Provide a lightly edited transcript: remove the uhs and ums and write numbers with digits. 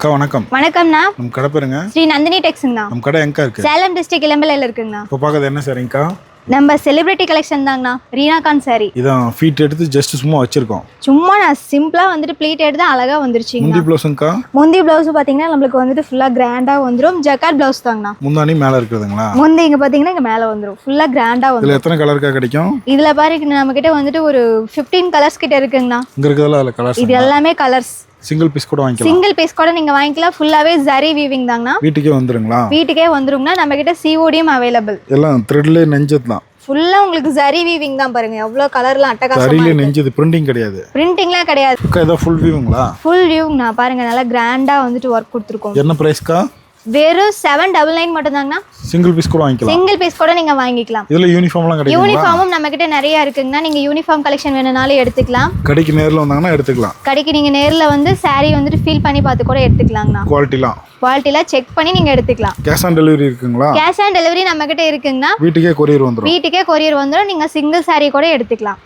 அக்கா வணக்கம். வணக்கம்ண்ணா. நம்ம கடை பேருங்க? ஸ்ரீ நந்தினி டெக்ஸ்ங்கண்ணா. நம்ம கடை எங்க இருக்கு? சேலம் டிஸ்ட்ரிக்ட் இளம்பிள்ளையில இருக்குங்கண்ணா. இப்போ பார்க்கறது என்ன சாரிங்கக்கா? நம்ம செலிபிரிட்டி கலெக்ஷன் தாங்கண்ணா. ரீனாகான் சாரி இதான் ஃபீட் எடுத்து ஜஸ்ட் சும்மா வச்சிருக்கோம். சும்மா நான் சிம்பிளா வந்துட்டு ப்ளீட் எடுத்து அழகா வந்துருச்சுங்க. முந்தி ப்ளவுஸுங்கக்கா? முந்தி பிளவுஸ் பாத்தீங்கன்னா நம்மளுக்கு வந்துட்டு ஃபுல்லா கிராண்டா வந்துரும். ஜக்கார்ட் பிளவுஸ் தாங்கண்ணா. முந்தானி மேல இருக்குதுங்களா? முந்தி இங்க பாத்தீங்கன்னா இங்க மேல வந்துரும். ஃபுல்லா கிராண்டா வந்துரும். இதுல எத்தனை கலர்க்கா கிடைக்கும்? இதுல பாருங்க நம்ம கிட்ட வந்துட்டு ஒரு 15 கலர்ஸ் கிட்ட இருக்குங்கண்ணா. இங்க இருக்குதல அதுல கலர்ஸ். இது எல்லாமே கலர்ஸ். சிங்கிள் பீஸ் கூட வாங்கிக்கலாம். சிங்கிள் பீஸ் கூட நீங்க வாங்கிக்கலாம். ஃபுல்லாவே ஜரி வீவிங் தாங்கண்ணா. வீட்டுக்கே வந்துருங்களா? வீட்டுக்கே வந்துருங்கண்ணா. நம்ம கிட்ட சிஓடியும் அவைலபிள். எல்லாம் த்ரெட்ல நெஞ்சது தான். ஃபுல்லா உங்களுக்கு ஜரி வீவிங் தான். பாருங்க எவ்வளவு கலர்லாம் அட்டகாசமா சரியில இருக்கு. நெஞ்சது பிரிண்டிங் கிடையாது. பிரிண்டிங்லாம் கிடையாது. அக்கா இதான் ஃபுல் வியூங்களா? ஃபுல் வியூ நான் பாருங்க நல்லா கிராண்டா வந்துட்டு ஒர்க் கொடுத்துருக்கோம். என்ன பிரைஸ்க்கா? வெறும் 799 மட்டும் தாங்கண்ணா. சிங்கிள் பீஸ் கூட வாங்கிக்கலாம். சிங்கிள் பீஸ் கூட நீங்க வாங்கிக்கலாம். இதுல யூனிஃபார்ம்லாம் கிடைக்கும். யூனிஃபார்மும் நம்ம கிட்ட நிறைய இருக்குங்கண்ணா. நீங்க யூனிஃபார்ம் கலெக்ஷன் வேணும்னாலும் எடுத்துக்கலாம். கடைக்கு நேர்ல வந்தாங்கன்னா எடுத்துக்கலாம். கடைக்கு நீங்க நேர்ல வந்து saree வந்துட்டு ஃபீல் பண்ணி பார்த்து கூட எடுத்துக்கலாங்கண்ணா. குவாலிட்டிலாம் செக் பண்ணி நீங்க எடுத்துக்கலாம். கேஷ் ஆன் டெலிவரி இருக்குங்களா? கேஷ் ஆன் டெலிவரி நம்ம கிட்ட இருக்குங்கண்ணா. வீட்டுக்கே கொரியர் வந்துரும். வீட்டுக்கே கொரியர் வந்துரும். நீங்க சிங்கிள் saree கூட எடுத்துக்கலாம்.